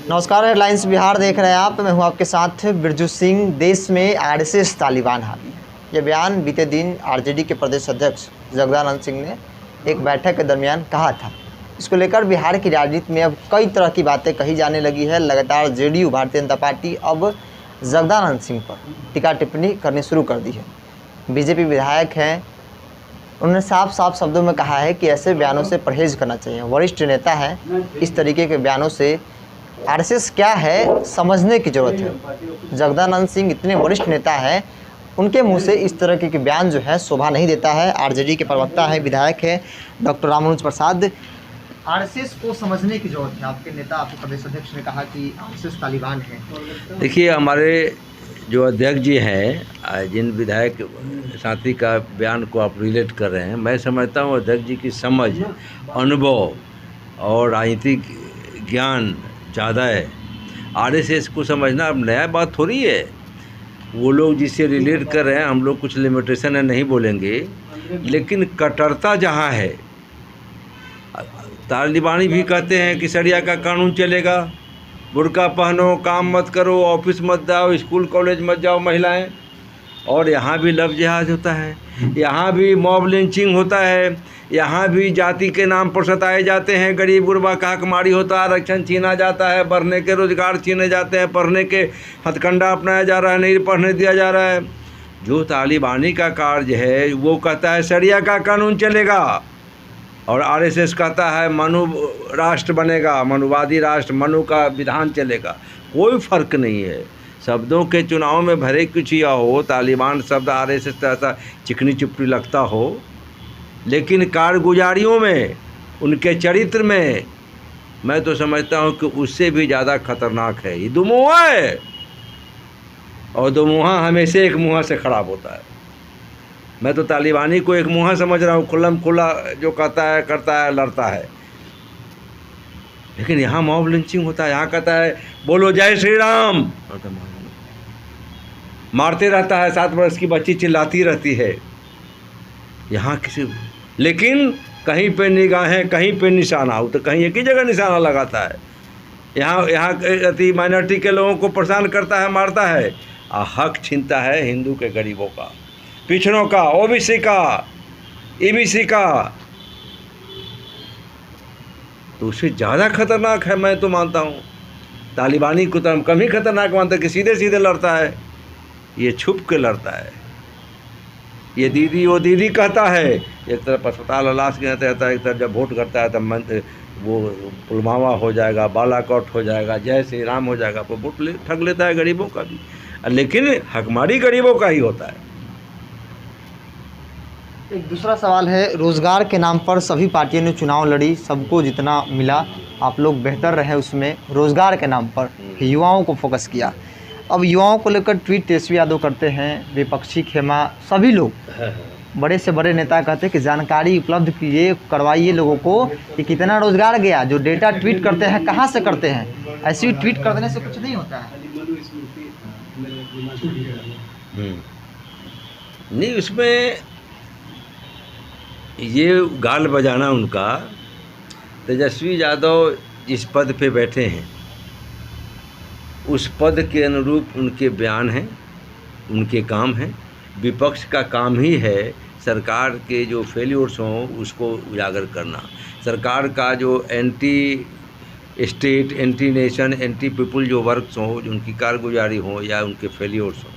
नमस्कार, हेडलाइंस बिहार देख रहे हैं आप। मैं हूं आपके साथ बिरजू सिंह। देश में आरएसएस तालिबान हावी है। यह बयान बीते दिन आरजेडी के प्रदेश अध्यक्ष जगदानंद सिंह ने एक बैठक के दरमियान कहा था। इसको लेकर बिहार की राजनीति में अब कई तरह की बातें कही जाने लगी है। लगातार जेडीयू भारतीय जनता पार्टी अब जगदानंद सिंह पर टीका टिप्पणी करनी शुरू कर दी है। बीजेपी विधायक हैं, उन्होंने साफ साफ शब्दों में कहा है कि ऐसे बयानों से परहेज करना चाहिए। वरिष्ठ नेता हैं, इस तरीके के बयानों से आरएसएस क्या है समझने की ज़रूरत है। जगदानंद सिंह इतने वरिष्ठ नेता हैं, उनके मुंह से इस तरह के बयान जो है शोभा नहीं देता है। आरजेडी के प्रवक्ता है, विधायक है डॉक्टर रामानुज प्रसाद। आरएसएस को समझने की ज़रूरत है। आपके नेता, आपके प्रदेश अध्यक्ष ने कहा कि आरएसएस तालिबान है। देखिए, हमारे जो अध्यक्ष जी हैं, जिन विधायक साथी का बयान को आप रिलेट कर रहे हैं, मैं समझता हूँ अध्यक्ष जी की समझ, अनुभव और राजनीतिक ज्ञान ज़्यादा है। आरएसएस को समझना अब नया बात थोड़ी है। वो लोग जिससे रिलेट कर रहे हैं, हम लोग कुछ लिमिटेशन है नहीं बोलेंगे, लेकिन कट्टरता जहाँ है, तालिबानी भी कहते हैं कि शरिया का कानून चलेगा, बुर्का पहनो, काम मत करो, ऑफिस मत जाओ, स्कूल कॉलेज मत जाओ महिलाएं, और यहाँ भी लव जिहाद होता है, यहाँ भी मॉब लिंचिंग होता है, यहाँ भी जाति के नाम पर सताए जाते हैं, गरीब गुरबा का हकमारी होता है, आरक्षण छीना जाता है, पढ़ने के रोजगार छीने जाते हैं, पढ़ने के हथकंडा अपनाया जा रहा है, नहीं पढ़ने दिया जा रहा है। जो तालिबानी का कार्य है वो कहता है शरिया का कानून चलेगा, और आरएसएस कहता है मनु राष्ट्र बनेगा, मनुवादी राष्ट्र, मनु का विधान चलेगा। कोई फ़र्क नहीं है। शब्दों के चुनाव में भरे कुछ या हो, तालिबान शब्द आरएसएस ऐसा चिकनी चुपड़ी लगता हो, लेकिन कारगुजारियों में, उनके चरित्र में मैं तो समझता हूँ कि उससे भी ज़्यादा खतरनाक है। ये दुमुहा है, और दुमुहा हमेशा एक मुँह से ख़राब होता है। मैं तो तालिबानी को एक मुँहा समझ रहा हूँ, खुल्लम खुला जो कहता है, करता है, लड़ता है। लेकिन यहाँ मॉब लिंचिंग होता है, यहाँ कहता है बोलो जय श्री राम, मारते रहता है, 7 वर्ष की बच्ची चिल्लाती रहती है। यहाँ किसी, लेकिन कहीं पे निगाहें, कहीं पे निशाना हो, तो कहीं एक ही जगह निशाना लगाता है। यहाँ अति माइनॉरिटी के लोगों को परेशान करता है, मारता है, हक छीनता है हिंदू के गरीबों का, पिछड़ों का, ओबीसी का, ईबीसी का। तो उससे ज़्यादा खतरनाक है, मैं तो मानता हूँ। तालिबानी को तो हम कम ही खतरनाक मानते हैं कि सीधे सीधे लड़ता है, ये छुप के लड़ता है। ये दीदी वो दीदी कहता है, एक तरफ अस्पताल लाश गिनते रहता है, एक तरफ जब वोट करता है तब वो पुलवामा हो जाएगा, बालाकोट हो जाएगा, जय श्री राम हो जाएगा, तो वोट ठग लेता है गरीबों का भी, लेकिन हकमारी गरीबों का ही होता है। एक दूसरा सवाल है, रोज़गार के नाम पर सभी पार्टियों ने चुनाव लड़ी, सबको जितना मिला, आप लोग बेहतर रहे उसमें। रोज़गार के नाम पर युवाओं को फोकस किया। अब युवाओं को लेकर ट्वीट तेजस्वी यादव करते हैं, विपक्षी खेमा, सभी लोग, बड़े से बड़े नेता कहते हैं कि जानकारी उपलब्ध कीजिए, करवाइए लोगों को कि कितना रोज़गार गया। जो डेटा ट्वीट करते हैं, कहाँ से करते हैं? ऐसे ही ट्वीट कर देने से कुछ नहीं होता है। नहीं, उसमें ये गाल बजाना उनका। तेजस्वी यादव जिस पद पे बैठे हैं, उस पद के अनुरूप उनके बयान हैं, उनके काम हैं। विपक्ष का काम ही है सरकार के जो फेल्योर्स हों उसको उजागर करना, सरकार का जो anti state, anti nation, anti people जो वर्क्स हों, उनकी कारगुजारी हो या उनके फेल्योर्स हों।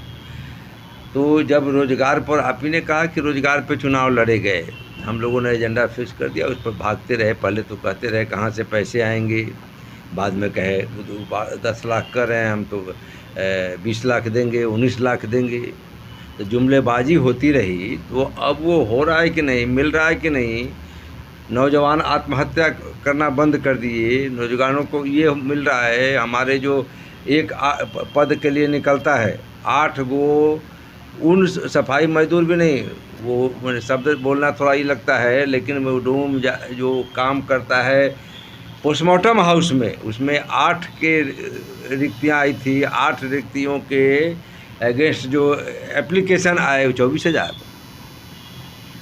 तो जब रोज़गार पर, आप ही ने कहा कि रोज़गार पे चुनाव लड़े गए, हम लोगों ने एजेंडा फिक्स कर दिया, उस पर भागते रहे। पहले तो कहते रहे कहाँ से पैसे आएंगे, बाद में कहे 10 लाख कर रहे हैं हम, तो 20 लाख देंगे, 19 लाख देंगे। तो जुमलेबाजी होती रही। तो अब वो हो रहा है कि नहीं, मिल रहा है कि नहीं? नौजवान आत्महत्या करना बंद कर दिए, नौजवानों को ये मिल रहा है। हमारे जो एक पद के लिए निकलता है 8 गो, उन सफाई मजदूर भी नहीं, वो शब्द बोलना थोड़ा ही लगता है, लेकिन वो डूम जो काम करता है पोस्टमार्टम हाउस में, उसमें 8 के रिक्तियाँ आई थी। 8 रिक्तियों के अगेंस्ट जो एप्लीकेशन आए 24,000,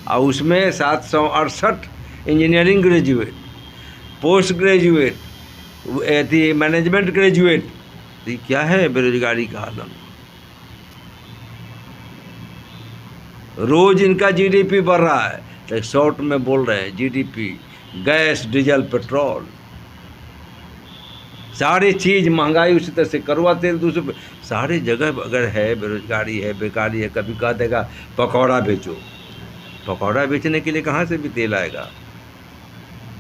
और उसमें 768 इंजीनियरिंग ग्रेजुएट, पोस्ट ग्रेजुएट थी मैनेजमेंट ग्रेजुएट, तो ये क्या है बेरोजगारी का आलम। रोज इनका जीडीपी बढ़ रहा है, तो शॉर्ट में बोल रहे हैं जीडीपी, गैस डीजल पेट्रोल सारी चीज़ महंगाई उसी तरह से, कड़वा तेल दूसरे सारी जगह अगर है बेरोजगारी है, बेकारी है। कभी कह देगा पकौड़ा बेचो, पकौड़ा बेचने के लिए कहाँ से भी तेल आएगा,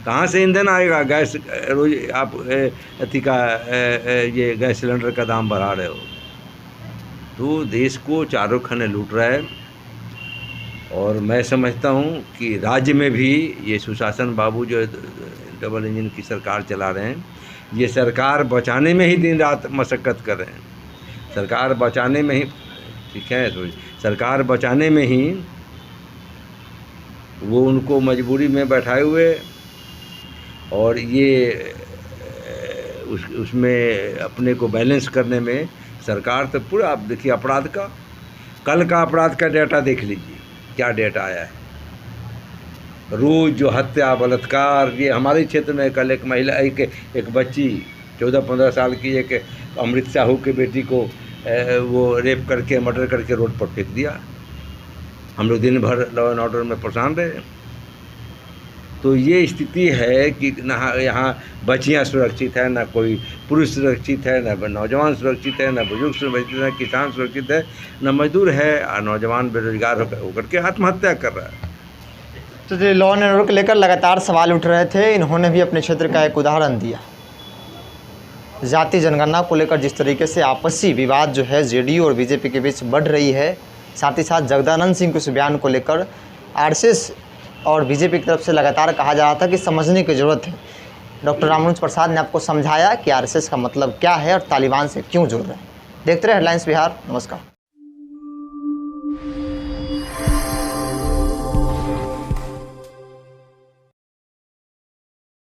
कहाँ से ईंधन आएगा। गैस रोज आप अथी का ये गैस सिलेंडर का दाम बढ़ा रहे हो, तो देश को चारों खाने लूट रहा है। और मैं समझता हूँ कि राज्य में भी ये सुशासन बाबू जो डबल इंजन की सरकार चला रहे हैं, ये सरकार बचाने में ही दिन रात मशक्क़त कर रहे हैं। सरकार बचाने में ही, ठीक है, तो सरकार बचाने में ही वो उनको मजबूरी में बैठाए हुए, और ये उसमें अपने को बैलेंस करने में सरकार तो पूरा, आप देखिए अपराध का, कल का अपराध का डेटा देख लीजिए, क्या डेटा आया है। रोज जो हत्या बलात्कार, ये हमारे क्षेत्र में कल एक महिला, एक बच्ची 14-15 साल की, एक अमृत साहू की बेटी को वो रेप करके मर्डर करके रोड पर फेंक दिया। हम लोग दिन भर लॉ एंड ऑर्डर में परेशान रहे। तो ये स्थिति है कि ना यहाँ बच्चियाँ सुरक्षित है, ना कोई पुरुष सुरक्षित है, ना नौजवान सुरक्षित है, ना बुजुर्ग सुरक्षित है, ना किसान सुरक्षित है, ना मजदूर है, और नौजवान बेरोजगार होकर के आत्महत्या कर रहा है। तो जो लॉ एंड ऑर्डर को लेकर लगातार सवाल उठ रहे थे, इन्होंने भी अपने क्षेत्र का एक उदाहरण दिया। जाति जनगणना को लेकर जिस तरीके से आपसी विवाद जो है जेडीयू और बीजेपी के बीच बढ़ रही है, साथ ही साथ जगदानंद सिंह के उस बयान को लेकर आरएसएस और बीजेपी की तरफ से लगातार कहा जा रहा था कि समझने की ज़रूरत है। डॉक्टर रामानुज प्रसाद ने आपको समझाया कि आरएसएस का मतलब क्या है और तालिबान से क्यों जुड़ रहे हैं। देखते रहे हेडलाइंस बिहार। नमस्कार।